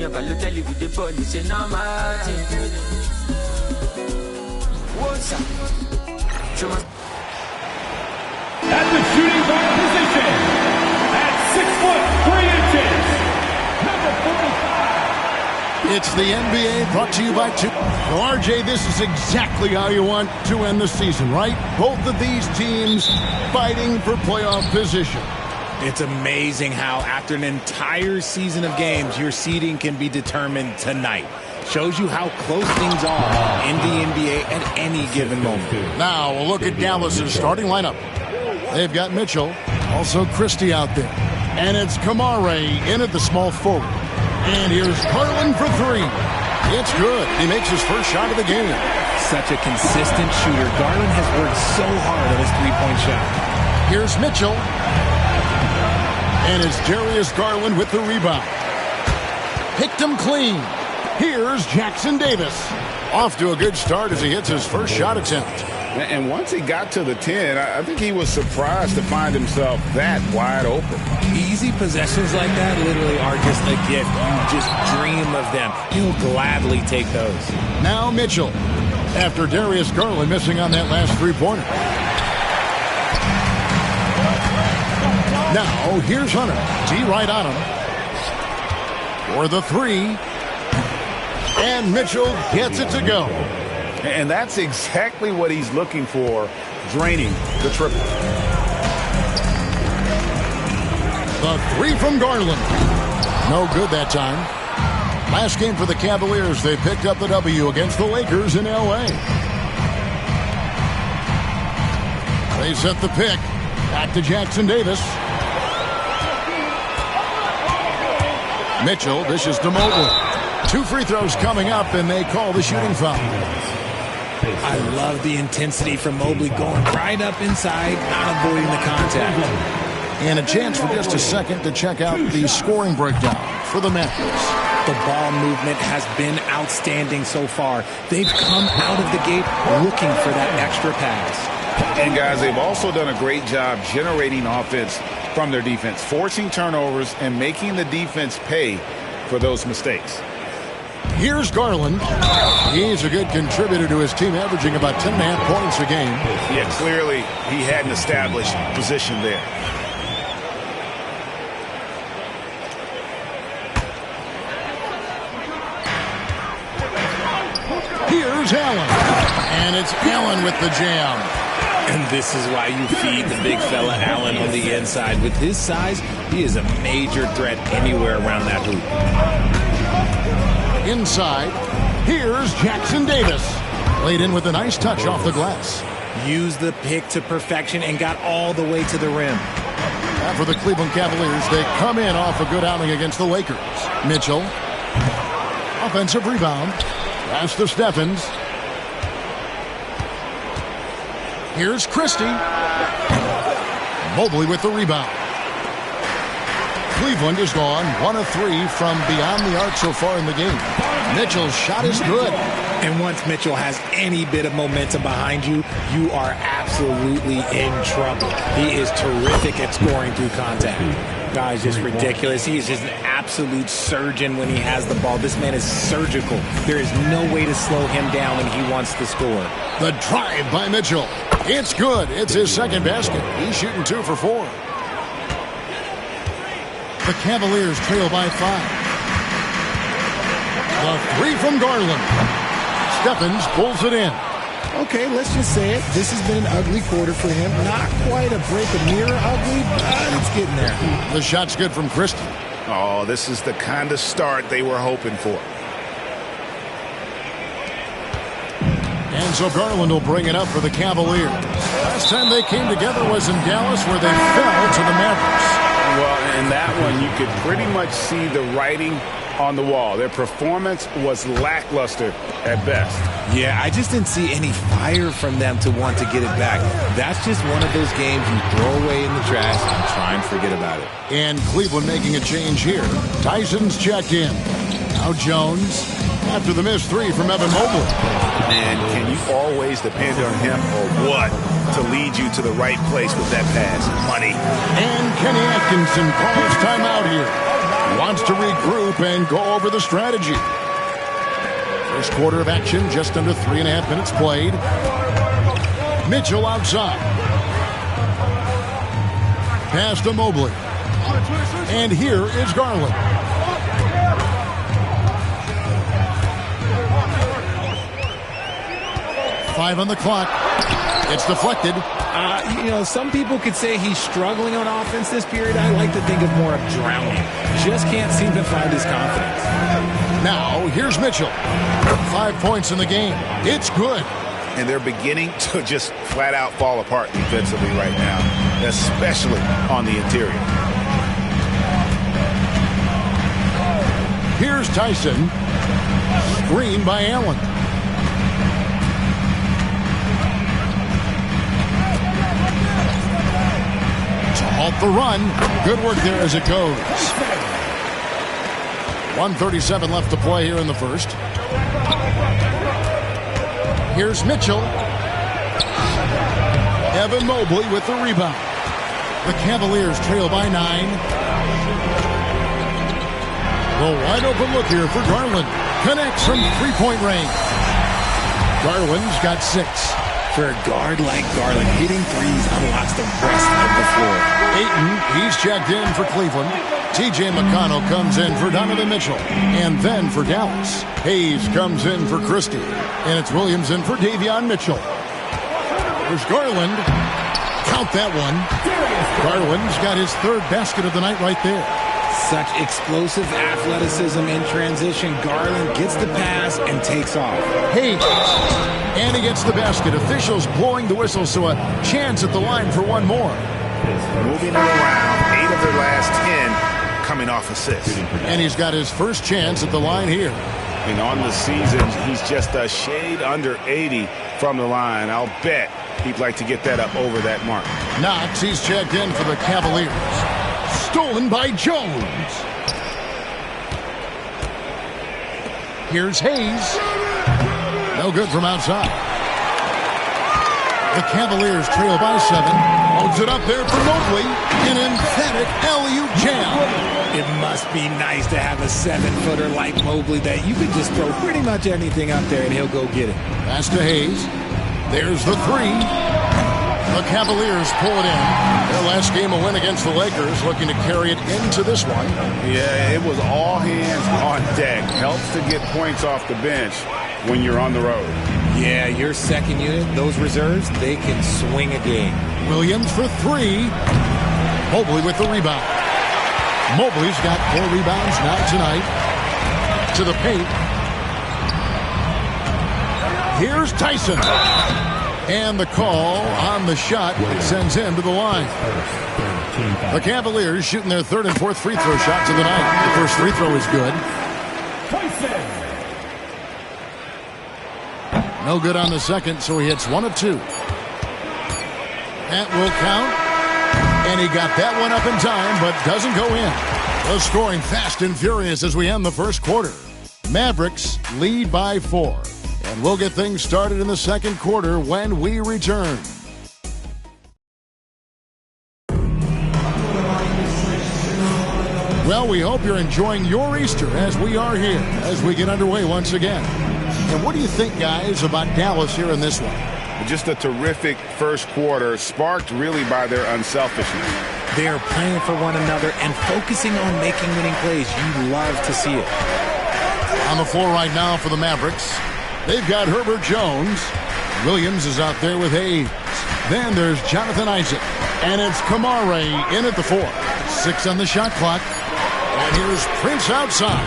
your Balotelli with the ball, it's a normal thing. What's up? At the shooting guard position, at 6'3", It's the NBA brought to you by 2K. Well, RJ, this is exactly how you want to end the season, right? Both of these teams fighting for playoff position. It's amazing how after an entire season of games, your seeding can be determined tonight. Shows you how close things are in the NBA at any given moment. Now we'll look at Dallas's starting lineup. They've got Mitchell, also Christie out there. And it's Kamare in at the small forward. And here's Garland for three. It's good. He makes his first shot of the game. Such a consistent shooter. Garland has worked so hard on his three-point shot. Here's Mitchell. And it's Darius Garland with the rebound. Picked him clean. Here's Jackson Davis. Off to a good start as he hits his first shot attempt. And once he got to the 10, I think he was surprised to find himself that wide open. Easy possessions like that literally are just a gift. You just dream of them. He'll gladly take those. Now Mitchell, after Darius Garland missing on that last three-pointer. Now here's Hunter. D right on him. For the three. And Mitchell gets it to go. And that's exactly what he's looking for, draining the triple. The three from Garland. No good that time. Last game for the Cavaliers, they picked up the W against the Lakers in L.A. They set the pick. Back to Jackson Davis. Mitchell dishes to Mobley. 2 free throws coming up, and they call the shooting foul. I love the intensity from Mobley going right up inside, not avoiding the contact. And a chance for just a second to check out the scoring breakdown for the Mavs. The ball movement has been outstanding so far. They've come out of the gate looking for that extra pass. And guys, they've also done a great job generating offense from their defense, forcing turnovers and making the defense pay for those mistakes. Here's Garland. He's a good contributor to his team, averaging about 10.5 points a game. Yeah, clearly he had an established position there. Here's Allen. And it's Allen with the jam. And this is why you feed the big fella Allen on the inside. With his size, he is a major threat anywhere around that hoop. Inside, here's Jackson Davis. Laid in with a nice touch off the glass. Used the pick to perfection and got all the way to the rim. For the Cleveland Cavaliers, they come in off a good outing against the Lakers. Mitchell. Offensive rebound. Pass to Stephens. Here's Christie. Mobley with the rebound. Cleveland is gone 1 of 3 from beyond the arc so far in the game. Mitchell's shot is good. And once Mitchell has any bit of momentum behind you, you are absolutely in trouble. He is terrific at scoring through contact. Guy's just ridiculous. He is just an absolute surgeon when he has the ball. This man is surgical. There is no way to slow him down when he wants to score. The drive by Mitchell. It's good. It's his second basket. He's shooting 2 for 4. The Cavaliers trail by 5. The three from Garland. Stephens pulls it in. Okay, let's just say it. This has been an ugly quarter for him. Not quite a break of mirror ugly, but it's getting there. The shot's good from Christie. Oh, this is the kind of start they were hoping for. And so Garland will bring it up for the Cavaliers. Last time they came together was in Dallas, where they fell to the Mavericks. Well, in that one, you could pretty much see the writing on the wall. Their performance was lackluster at best. Yeah, I just didn't see any fire from them to want to get it back. That's just one of those games you throw away in the trash and try and forget about it. And Cleveland making a change here. Tyson's checked in. Now Jones after the missed 3 from Evan Mobley. And can you always depend on him or what to lead you to the right place with that pass? Money. And Kenny Atkinson calls timeout here. Wants to regroup and go over the strategy. First quarter of action, just under 3.5 minutes played. Mitchell outside. Pass to Mobley. And here is Garland. Five on the clock. It's deflected. Some people could say he's struggling on offense this period. I like to think of more of drowning. Just can't seem to find his confidence. Now, here's Mitchell. 5 points in the game. It's good. And they're beginning to just flat out fall apart defensively right now, especially on the interior. Here's Tyson. Screen by Allen. To halt the run. Good work there as it goes. 1:37 left to play here in the first. Here's Mitchell. Evan Mobley with the rebound. The Cavaliers trail by 9. The wide open look here for Garland. Connects from three-point range. Garland's got 6. For a guard like Garland, hitting threes unlocks the rest of the floor. Ayton, he's checked in for Cleveland. T.J. McConnell comes in for Donovan Mitchell. And then for Dallas, Hayes comes in for Christie. And it's Williams in for Davion Mitchell. There's Garland. Count that one. Garland's got his 3rd basket of the night right there. Such explosive athleticism in transition. Garland gets the pass and takes off. Hayes. And he gets the basket. Officials blowing the whistle, so a chance at the line for one more. Moving it around, 8 of their last 10 coming off assists. And he's got his first chance at the line here. And on the season, he's just a shade under 80 from the line. I'll bet he'd like to get that up over that mark. Knox, he's checked in for the Cavaliers. Stolen by Jones. Here's Hayes. No good from outside. The Cavaliers trail by 7. Holds it up there for Mobley. An emphatic alley-oop jam. It must be nice to have a 7-footer like Mobley that you could just throw pretty much anything up there and he'll go get it. Pass to Hayes. There's the 3. The Cavaliers pull it in. Their last game a win against the Lakers, looking to carry it into this one. Yeah, it was all hands on deck. Helps to get points off the bench when you're on the road. Yeah, your second unit, those reserves, they can swing a game. Williams for 3. Mobley with the rebound. Mobley's got 4 rebounds now tonight. To the paint. Here's Tyson. And the call on the shot sends him to the line. The Cavaliers shooting their 3rd and 4th free throw shots of the night. The first free throw is good. No good on the second, so he hits 1 of 2. That will count. And he got that one up in time, but doesn't go in. The scoring fast and furious as we end the first quarter. Mavericks lead by 4. And we'll get things started in the second quarter when we return. Well, we hope you're enjoying your Easter as we are here, as we get underway once again. And what do you think, guys, about Dallas here in this one? Just a terrific first quarter, sparked really by their unselfishness. They're playing for one another and focusing on making winning plays. You love to see it. On the floor right now for the Mavericks, they've got Herbert Jones. Williams is out there with Hayes. Then there's Jonathan Isaac. And it's Kamare in at the 4. 6 on the shot clock. And here's Prince outside.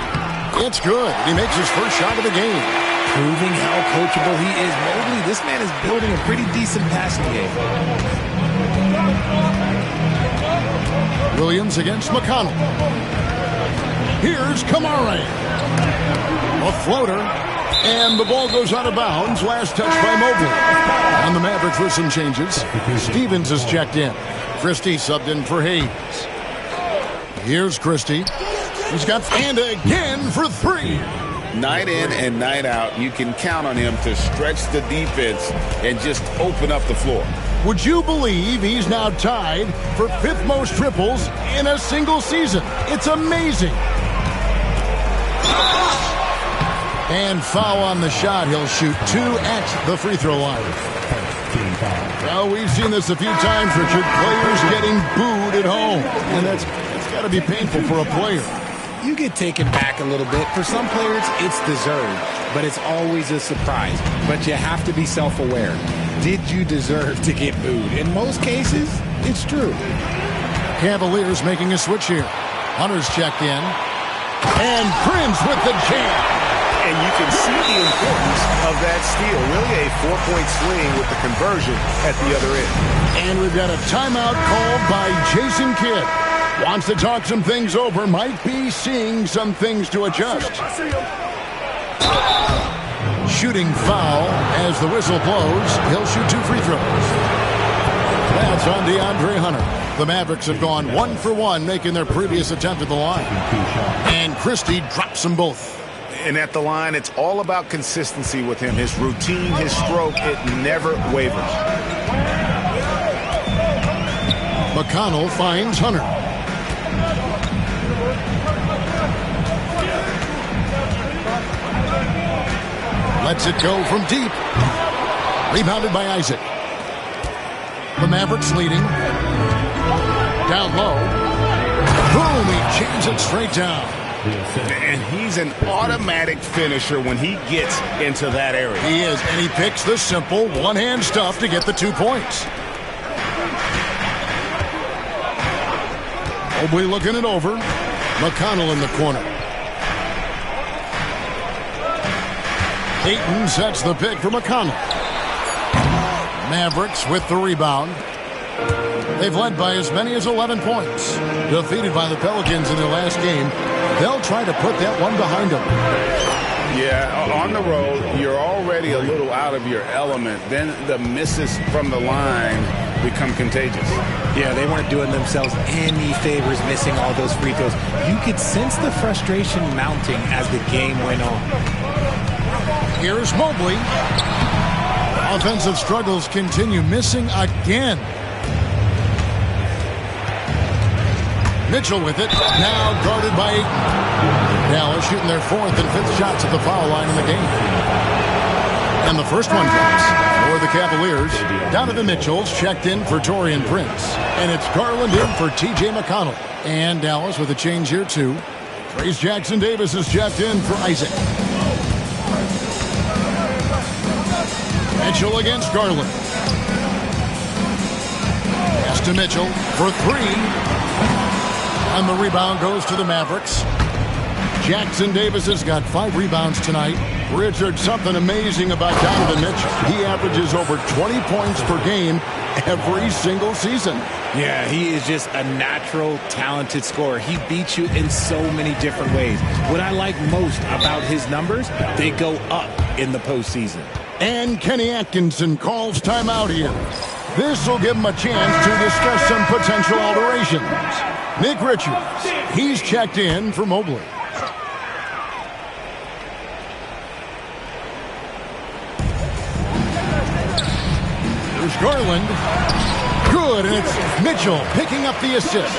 It's good. He makes his first shot of the game. Proving how coachable he is. Mobley, this man is building a pretty decent passing game. Williams against McConnell. Here's Kamare. A floater. And the ball goes out of bounds. Last touch by Mobley. And the Mavericks with some changes. Stevens is checked in. Christie subbed in for Hayes. Here's Christie. He's got and again for 3. Night in and night out, you can count on him to stretch the defense and just open up the floor. Would you believe he's now tied for 5th most triples in a single season? It's amazing. And foul on the shot. He'll shoot 2 at the free throw line. Well, we've seen this a few times, Richard. Players getting booed at home. And that's got to be painful for a player. You get taken back a little bit. For some players, it's deserved, but it's always a surprise. But you have to be self-aware. Did you deserve to get booed? In most cases, it's true. Cavaliers making a switch here. Hunter's checked in. And Prince with the jam. And you can see the importance of that steal. Really a 4-point swing with the conversion at the other end. And we've got a timeout called by Jason Kidd. Wants to talk some things over. Might be seeing some things to adjust. Shooting foul as the whistle blows. He'll shoot 2 free throws. That's on DeAndre Hunter. The Mavericks have gone 1 for 1, making their previous attempt at the line. And Christie drops them both. And at the line, it's all about consistency with him. His routine, his stroke, it never wavers. McConnell finds Hunter. Lets it go from deep. Rebounded by Isaac. The Mavericks leading. Down low. Boom, he jams it straight down. And he's an automatic finisher when he gets into that area. He is, and he picks the simple one-hand stuff to get the 2 points. Mobley looking it over. McConnell in the corner. Ayton sets the pick for McConnell. Mavericks with the rebound. They've led by as many as 11 points. Defeated by the Pelicans in their last game. They'll try to put that one behind them. Yeah, on the road, you're already a little out of your element. Then the misses from the line become contagious. Yeah, they weren't doing themselves any favors missing all those free throws. You could sense the frustration mounting as the game went on. Here's Mobley. Offensive struggles continue, missing again. Mitchell with it, now guarded by Ayton. Dallas shooting their 4th and 5th shots at the foul line in the game. And the first one drops for the Cavaliers. Donovan Mitchell's checked in for Taurean Prince. And it's Garland in for T.J. McConnell. And Dallas with a change here too. Trace Jackson-Davis is checked in for Isaac. Mitchell against Garland. Pass to Mitchell for 3. And the rebound goes to the Mavericks. Jackson-Davis has got 5 rebounds tonight. Richard, something amazing about Donovan Mitchell. He averages over 20 points per game every single season. Yeah, he is just a natural, talented scorer. He beats you in so many different ways. What I like most about his numbers, they go up in the postseason. And Kenny Atkinson calls timeout here. This will give him a chance to discuss some potential alterations. Nick Richards, he's checked in for Mobley. There's Garland. Good, and it's Mitchell picking up the assist.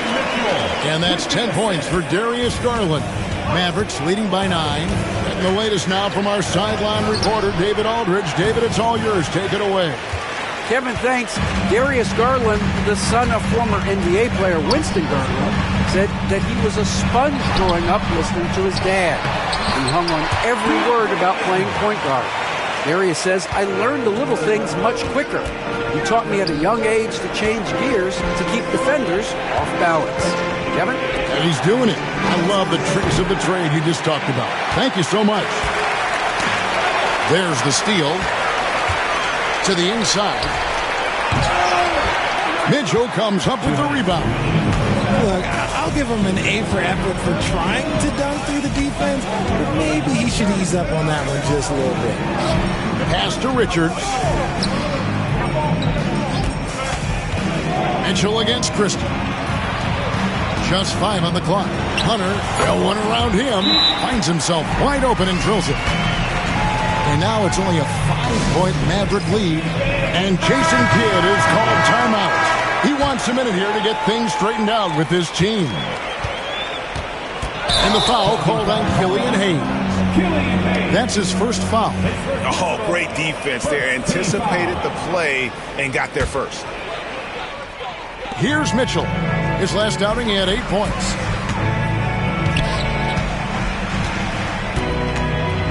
And that's 10 points for Darius Garland. Mavericks leading by 9. And the latest now from our sideline reporter, David Aldridge. David, it's all yours. Take it away. Kevin, thanks. Darius Garland, the son of former NBA player Winston Garland, said that he was a sponge growing up listening to his dad. He hung on every word about playing point guard. Darius says, I learned the little things much quicker. He taught me at a young age to change gears to keep defenders off balance. Kevin? And he's doing it. I love the tricks of the trade you just talked about. Thank you so much. There's the steal. To the inside. Mitchell comes up with the rebound. Look, I'll give him an A for effort for trying to dunk through the defense, but maybe he should ease up on that one just a little bit. Pass to Richards. Mitchell against Christie. Just 5 on the clock. Hunter, well, one around him, finds himself wide open and drills it. And now it's only a 5-point Maverick lead. And Jason Kidd is called timeout. He wants a minute here to get things straightened out with his team. And the foul called on Killian Hayes. That's his first foul. Oh, great defense there. Anticipated the play and got there first. Here's Mitchell. His last outing, he had 8 points.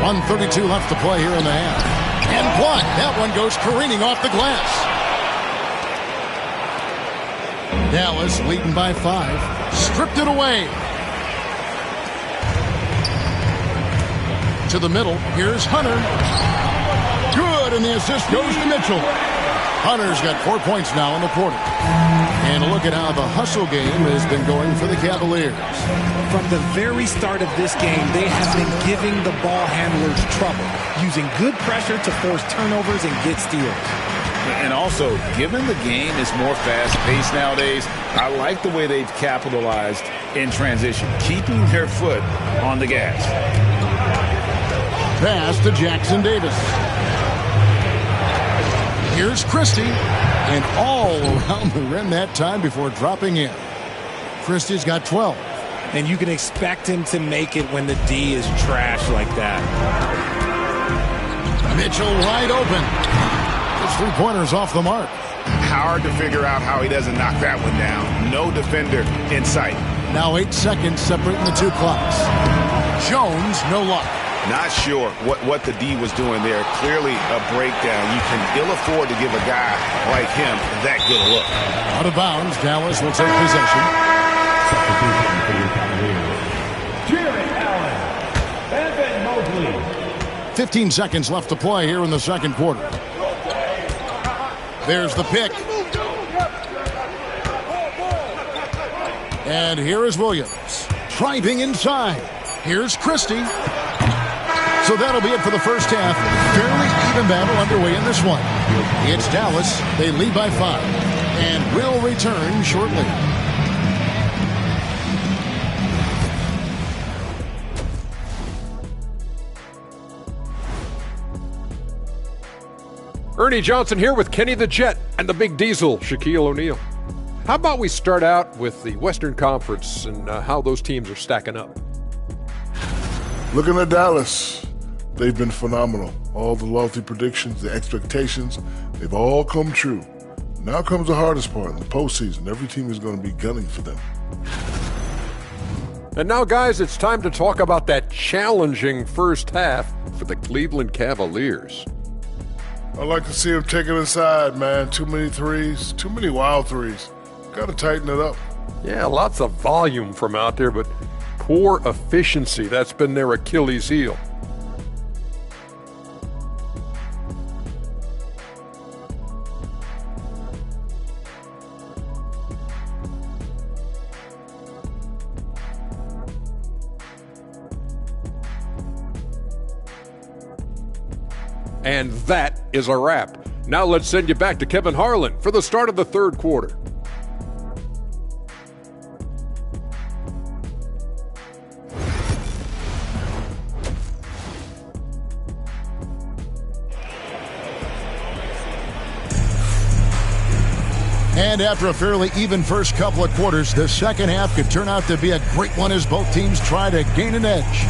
1:32 left to play here in the half. And blocked. That one goes careening off the glass. Dallas leading by 5. Stripped it away. To the middle. Here's Hunter. Good, and the assist goes to Mitchell. Hunter's got 4 points now in the quarter. And look at how the hustle game has been going for the Cavaliers. From the very start of this game, they have been giving the ball handlers trouble, using good pressure to force turnovers and get steals. And also, given the game is more fast-paced nowadays, I like the way they've capitalized in transition, keeping their foot on the gas. Pass to Jackson Davis. Here's Christie, and all around the rim that time before dropping in. Christie's got 12. And you can expect him to make it when the D is trash like that. Mitchell wide open. His three-pointer's off the mark. Hard to figure out how he doesn't knock that one down. No defender in sight. Now 8 seconds separating the two clocks. Jones, no luck. Not sure what the D was doing there. Clearly a breakdown. You can ill afford to give a guy like him that good a look. Out of bounds, Dallas will take possession. Substitution for your Cavaliers. Jarrett Allen. Evan Mobley. 15 seconds left to play here in the second quarter. There's the pick. And here is Williams. Driving inside. Here's Christie. So that'll be it for the first half. Fairly even battle underway in this one. It's Dallas. They lead by 5. And will return shortly. Ernie Johnson here with Kenny the Jet and the Big Diesel, Shaquille O'Neal. How about we start out with the Western Conference and how those teams are stacking up? Looking at Dallas, they've been phenomenal. All the lofty predictions, the expectations, they've all come true. Now comes the hardest part, the postseason. Every team is going to be gunning for them. And now, guys, it's time to talk about that challenging first half for the Cleveland Cavaliers. I like to see them take it inside, man. Too many threes, too many wild threes. Got to tighten it up. Yeah, lots of volume from out there, but poor efficiency. That's been their Achilles heel. And that is a wrap. Now let's send you back to Kevin Harlan for the start of the third quarter. And after a fairly even first couple of quarters, the second half could turn out to be a great one as both teams try to gain an edge.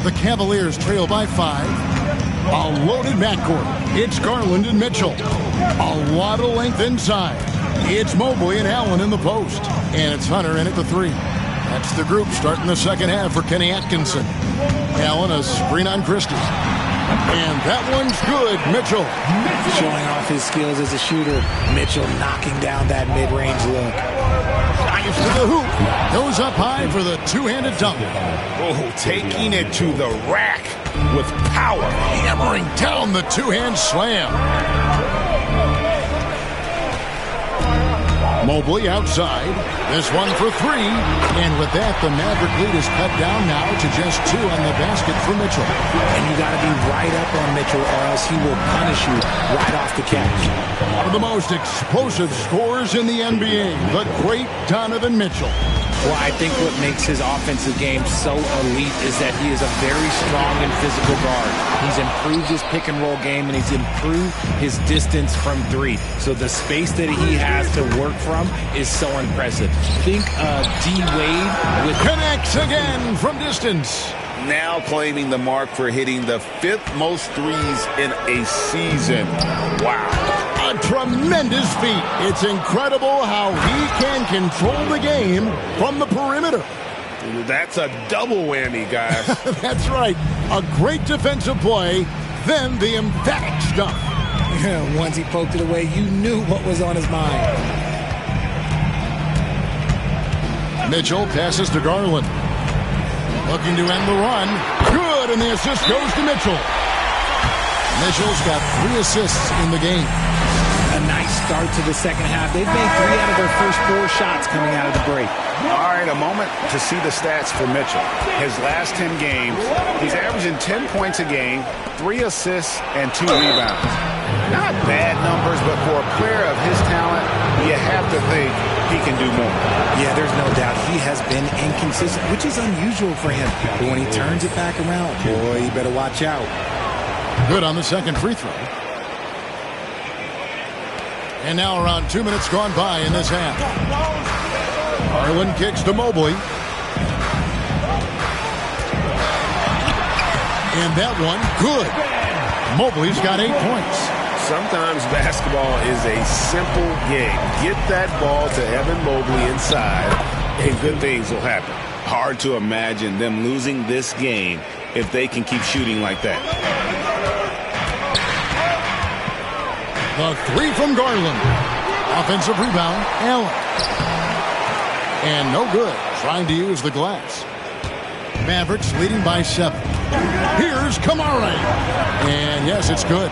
The Cavaliers trail by 5. A loaded backcourt. It's Garland and Mitchell. A lot of length inside. It's Mobley and Allen in the post. And it's Hunter in at the 3. That's the group starting the second half for Kenny Atkinson. Allen a screen on Christie. And that one's good. Mitchell. Showing off his skills as a shooter. Mitchell knocking down that mid-range look. Dives to the hoop. Goes up high for the two-handed dunk. Oh, taking it to the rack with power. Hammering down the two-hand slam. Mobley outside. This one for 3. And with that, the Maverick lead is cut down now to just 2 on the basket for Mitchell. And you got to be right up on Mitchell or else he will punish you right off the catch. One of the most explosive scorers in the NBA, the great Donovan Mitchell. Well, I think what makes his offensive game so elite is that he is a very strong and physical guard. He's improved his pick-and-roll game, and he's improved his distance from three. So the space that he has to work from is so impressive. Think D-Wade with... Connects again from distance. Now claiming the mark for hitting the 5th most threes in a season. Wow. A tremendous feat. It's incredible how he can control the game from the perimeter. That's a double whammy, guys. That's right. A great defensive play, then the emphatic stuff. Once he poked it away, you knew what was on his mind. Mitchell passes to Garland. Looking to end the run. Good, and the assist goes to Mitchell. Mitchell's got 3 assists in the game. A nice start to the second half. They've made 3 out of their first 4 shots coming out of the break. All right, a moment to see the stats for Mitchell. His last 10 games, he's averaging 10 points a game, 3 assists, and 2 rebounds. Not bad numbers, but for a player of his talent, you have to think he can do more. Yeah, there's no doubt he has been inconsistent, which is unusual for him. But when he turns it back around, boy, you better watch out. Good on the second free throw. And now around 2 minutes gone by in this half. Garland kicks to Mobley. And that one, good. Mobley's got 8 points. Sometimes basketball is a simple game. Get that ball to Evan Mobley inside, and good things will happen. Hard to imagine them losing this game if they can keep shooting like that. The 3 from Garland. Offensive rebound, Allen. And no good. Trying to use the glass. Mavericks leading by 7. Here's Kamare. And yes, it's good.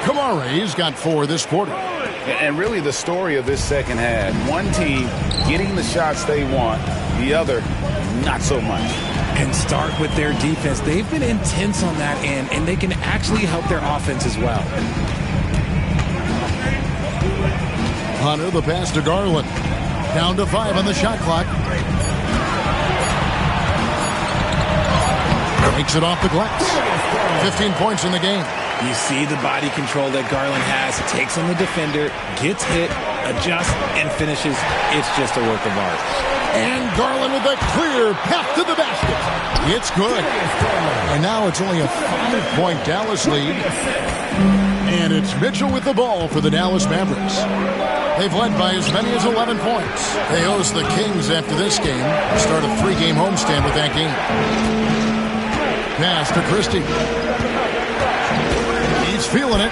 Kamare's got 4 this quarter. And really the story of this second half, one team getting the shots they want, the other not so much. And start with their defense. They've been intense on that end, and they can actually help their offense as well. Hunter, the pass to Garland. Down to 5 on the shot clock. Takes it off the glass. 15 points in the game. You see the body control that Garland has. Takes on the defender, gets hit, adjusts, and finishes. It's just a work of art. And Garland with a clear path to the basket. It's good. And now it's only a 5-point Dallas lead. And it's Mitchell with the ball for the Dallas Mavericks. They've led by as many as 11 points. They host the Kings after this game. Start a 3-game homestand with that game. Pass to Christie. He's feeling it.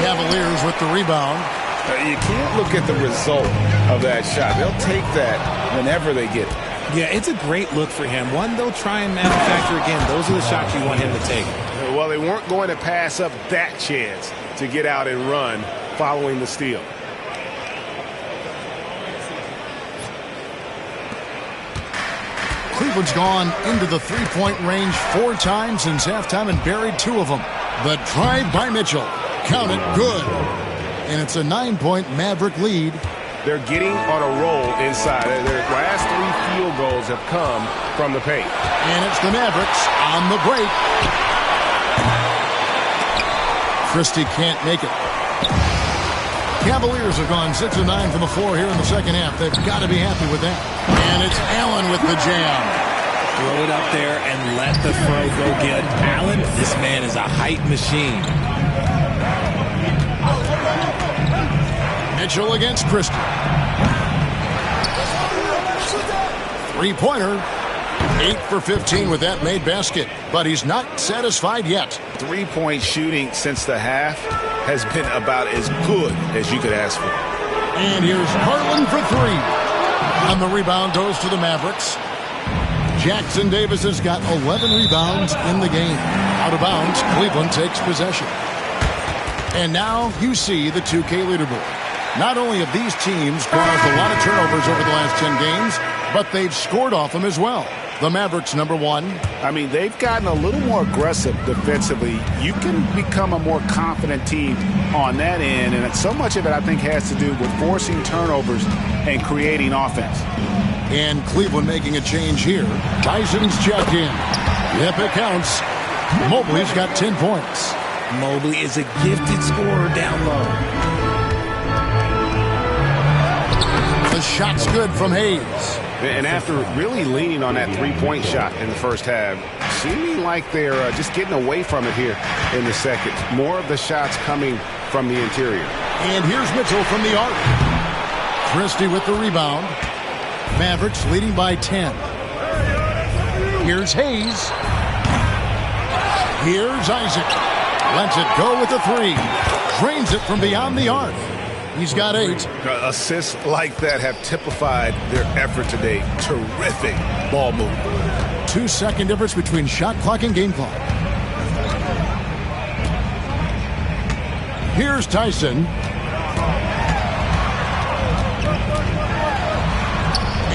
Cavaliers with the rebound. You can't look at the result of that shot. They'll take that whenever they get it. Yeah, it's a great look for him. One they'll try and manufacture again. Those are the shots you want him to take. Well, they weren't going to pass up that chance to get out and run following the steal. Cleveland's gone into the 3-point range 4 times since halftime and buried 2 of them. The drive by Mitchell. Count it, good. And it's a 9-point Maverick lead. They're getting on a roll inside. Their last 3 field goals have come from the paint. And it's the Mavericks on the break. Christie can't make it. Cavaliers have gone 6 of 9 from the floor here in the second half. They've got to be happy with that. And it's Allen with the jam. Throw it up there and let the throw go get it. Allen, this man is a height machine. Mitchell against Christie. 3-pointer. 8 for 15 with that made basket. But he's not satisfied yet. 3-point shooting since the half has been about as good as you could ask for. And here's Garland for 3. And the rebound goes to the Mavericks. Jackson Davis has got 11 rebounds in the game. Out of bounds, Cleveland takes possession. And now you see the 2K leaderboard. Not only have these teams caused a lot of turnovers over the last 10 games, but they've scored off them as well. The Mavericks, number 1. I mean, they've gotten a little more aggressive defensively. You can become a more confident team on that end, and so much of it, I think, has to do with forcing turnovers and creating offense. And Cleveland making a change here. Tyson's checked in. Yep, it counts. Mobley's got 10 points. Mobley is a gifted scorer down low. The shot's good from Hayes. And after really leaning on that three-point shot in the first half, seeming like they're just getting away from it here in the second. More of the shots coming from the interior. And here's Mitchell from the arc. Christie with the rebound. Mavericks leading by 10. Here's Hayes. Here's Isaac. Lets it go with the three. Drains it from beyond the arc. He's got 8. Assists like that have typified their effort today. Terrific ball movement. 2-second difference between shot clock and game clock. Here's Tyson.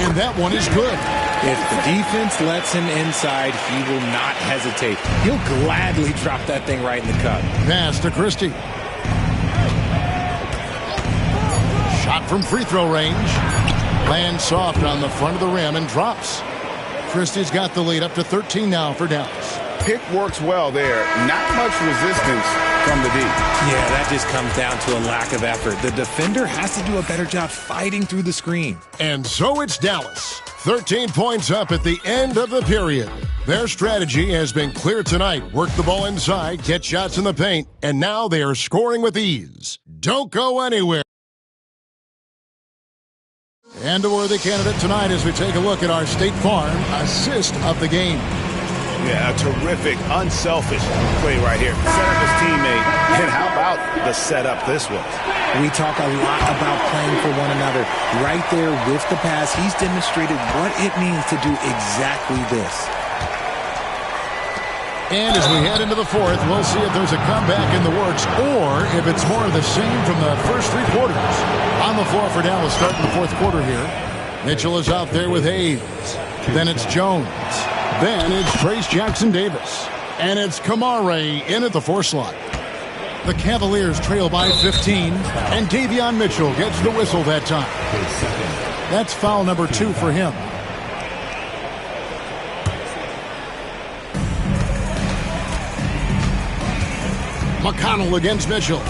And that one is good. If the defense lets him inside, he will not hesitate. He'll gladly drop that thing right in the cup. Pass to Christie. Shot from free throw range. Lands soft on the front of the rim and drops. Christie's got the lead up to 13 now for Dallas. Pick works well there. Not much resistance from the D. Yeah, that just comes down to a lack of effort. The defender has to do a better job fighting through the screen. And so it's Dallas. 13 points up at the end of the period. Their strategy has been clear tonight. Work the ball inside, get shots in the paint, and now they are scoring with ease. Don't go anywhere. And a worthy candidate tonight as we take a look at our State Farm assist of the game. Yeah, a terrific, unselfish play right here. Set up his teammate. And how about the setup this was? We talk a lot about playing for one another. Right there with the pass, he's demonstrated what it means to do exactly this. And as we head into the fourth, we'll see if there's a comeback in the works or if it's more of the same from the first 3 quarters. On the floor for Dallas starting the fourth quarter here. Mitchell is out there with Hayes. Then it's Jones. Then it's Trace Jackson-Davis. And it's Kamare in at the 4 slot. The Cavaliers trail by 15. And Davion Mitchell gets the whistle that time. That's foul number 2 for him. McConnell against Mitchell.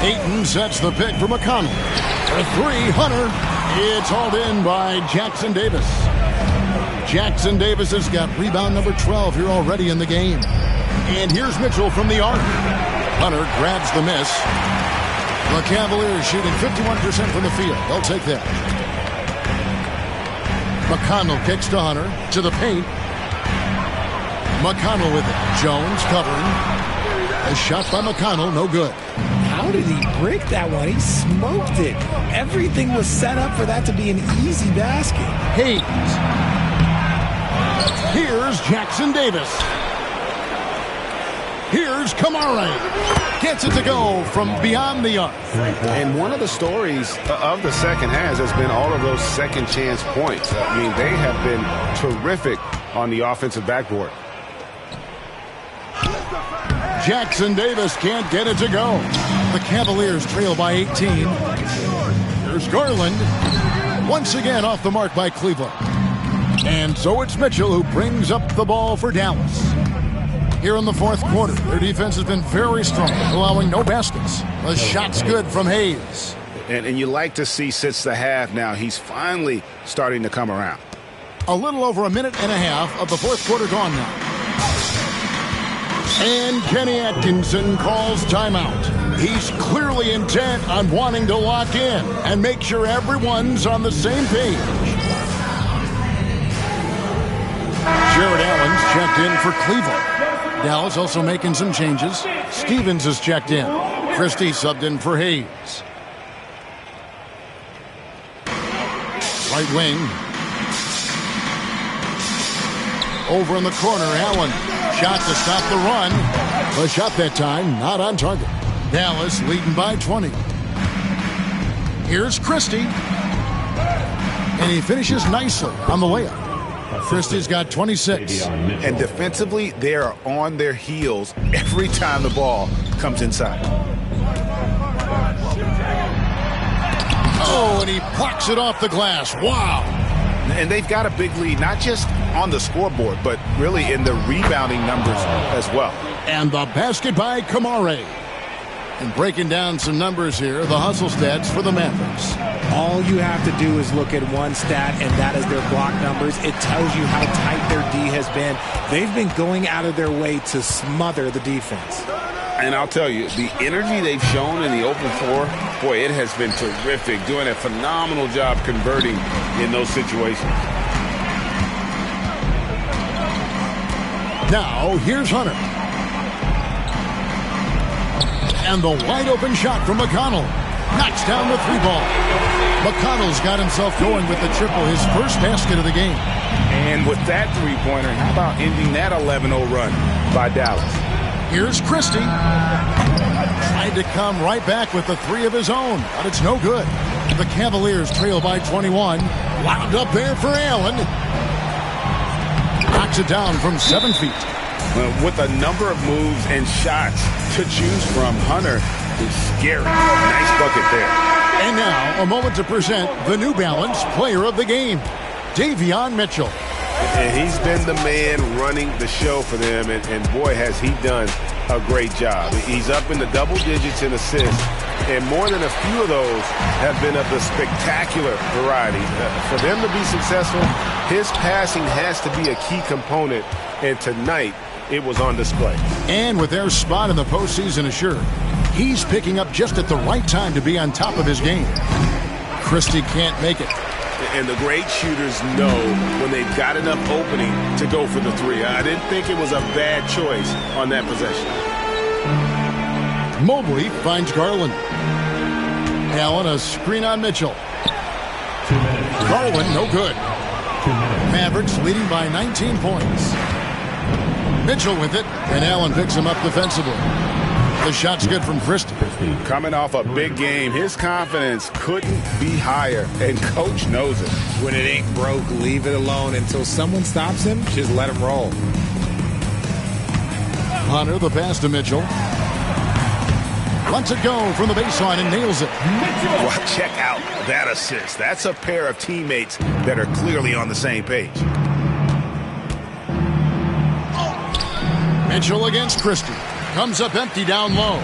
Ayton sets the pick for McConnell. For 3, Hunter. It's hauled in by Jackson-Davis. Jackson-Davis has got rebound number 12 here already in the game. And here's Mitchell from the arc. Hunter grabs the miss. The Cavaliers shooting 51% from the field. They'll take that. McConnell kicks to Hunter. To the paint. McConnell with it. Jones covering. A shot by McConnell. No good. How did he break that one? He smoked it. Everything was set up for that to be an easy basket. Hayes. Here's Jackson-Davis. Here's Kamare. Gets it to go from beyond the arc. And one of the stories of the second half has been all of those second chance points. I mean, they have been terrific on the offensive backboard. Jackson-Davis can't get it to go. The Cavaliers trail by 18. Here's Garland. Once again off the mark by Cleveland. And so it's Mitchell who brings up the ball for Dallas. Here in the fourth quarter, their defense has been very strong, allowing no baskets. The shot's good from Hayes. And you like to see since the half now, he's finally starting to come around. A little over a minute and a half of the fourth quarter gone now. And Kenny Atkinson calls timeout. He's clearly intent on wanting to lock in and make sure everyone's on the same page. Jared Allen's checked in for Cleveland. Dallas also making some changes. Stevens is checked in. Christie subbed in for Hayes. Right wing. Over in the corner, Allen. Shot to stop the run. The shot that time, not on target. Dallas leading by 20. Here's Christie. And he finishes nicely on the layup. Christie's got 26. And defensively, they are on their heels every time the ball comes inside. Oh, and he plucks it off the glass. Wow. And they've got a big lead, not just on the scoreboard, but really in the rebounding numbers as well. And the basket by Kamare. And breaking down some numbers here, the hustle stats for the Mavericks. All you have to do is look at one stat, and that is their block numbers. It tells you how tight their D has been. They've been going out of their way to smother the defense. And I'll tell you, the energy they've shown in the open floor, boy, it has been terrific, doing a phenomenal job converting in those situations. Now, here's Hunter. And the wide open shot from McConnell. Knocks down the three ball. McConnell's got himself going with the triple, his first basket of the game. And with that three-pointer, how about ending that 11-0 run by Dallas? Here's Christie. Tried to come right back with the three of his own, but it's no good. The Cavaliers trail by 21. Wound up there for Allen. Knocks it down from 7 feet. Well, with a number of moves and shots to choose from, Hunter is scary. Nice bucket there. And now, a moment to present the New Balance Player of the Game, Davion Mitchell. And he's been the man running the show for them, and boy, has he done a great job. He's up in the double digits in assists, and more than a few of those have been of the spectacular variety. For them to be successful, his passing has to be a key component, and tonight it was on display. And with their spot in the postseason assured, he's picking up just at the right time to be on top of his game. Christie can't make it. And the great shooters know when they've got enough opening to go for the three. I didn't think it was a bad choice on that possession. Mobley finds Garland. Allen, a screen on Mitchell. 2 minutes. Garland, no good. 2 minutes. Mavericks leading by 19 points. Mitchell with it, and Allen picks him up defensively. The shot's good from Christie. Coming off a big game, his confidence couldn't be higher, and Coach knows it. When it ain't broke, leave it alone until someone stops him. Just let him roll. Hunter, the pass to Mitchell. Lets it go from the baseline and nails it. Well, check out that assist. That's a pair of teammates that are clearly on the same page. Mitchell against Christie. Comes up empty down low.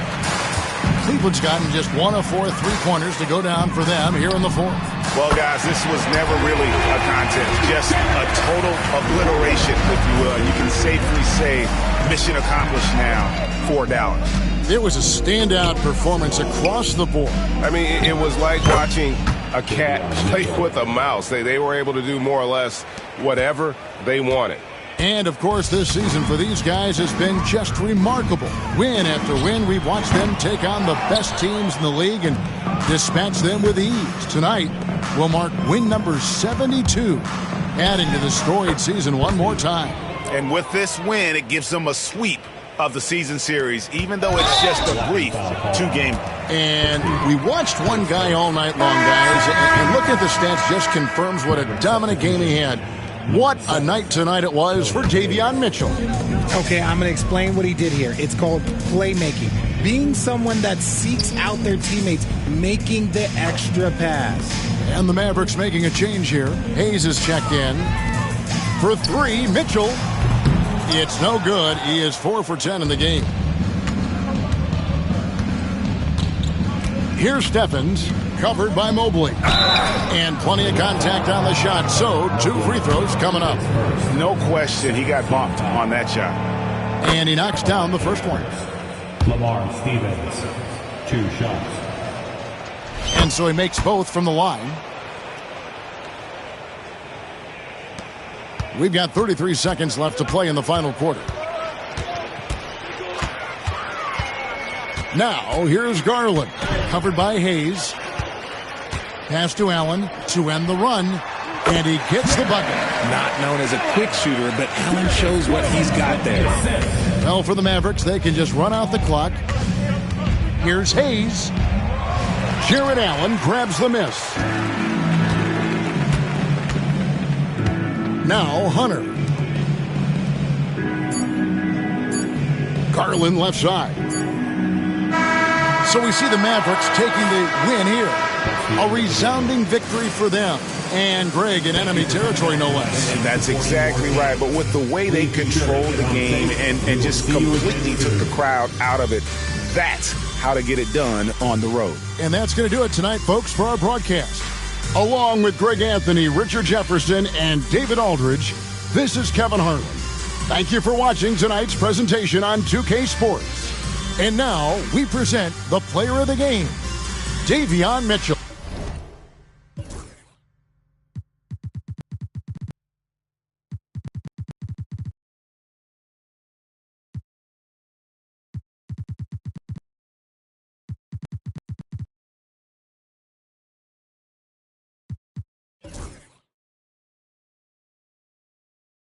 Cleveland's gotten just 1 of 4 three-pointers to go down for them here in the fourth. Well, guys, this was never really a contest. Just a total obliteration, if you will. You can safely say mission accomplished now for Dallas. It was a standout performance across the board. I mean, it was like watching a cat play with a mouse. They were able to do more or less whatever they wanted. And, of course, this season for these guys has been just remarkable. Win after win, we've watched them take on the best teams in the league and dispatch them with ease. Tonight will mark win number 72, adding to the storied season one more time. And with this win, it gives them a sweep of the season series, even though it's just a brief 2-game. And we watched one guy all night long, guys, and looking at the stats just confirms what a dominant game he had. What a night tonight it was for Davion Mitchell. Okay, I'm going to explain what he did here. It's called playmaking. Being someone that seeks out their teammates, making the extra pass. And the Mavericks making a change here. Hayes is checked in. For 3, Mitchell. It's no good. He is 4 for 10 in the game. Here's Steffens, covered by Mobley. And plenty of contact on the shot, so 2 free throws coming up. No question he got bumped on that shot. And he knocks down the first one. Lamar Stevens, 2 shots. And so he makes both from the line. We've got 33 seconds left to play in the final quarter. Now, here's Garland, covered by Hayes. Pass to Allen to end the run, and he gets the bucket. Not known as a quick shooter, but Allen shows what he's got there. Well, for the Mavericks, they can just run out the clock. Here's Hayes. Jared Allen grabs the miss. Now, Hunter. Garland left side. So we see the Mavericks taking the win here. A resounding victory for them. And, Greg, in enemy territory, no less. And that's exactly right. But with the way they controlled the game and just completely took the crowd out of it, that's how to get it done on the road. And that's going to do it tonight, folks, for our broadcast. Along with Greg Anthony, Richard Jefferson, and David Aldridge, this is Kevin Harlan. Thank you for watching tonight's presentation on 2K Sports. And now we present the player of the game, Davion Mitchell.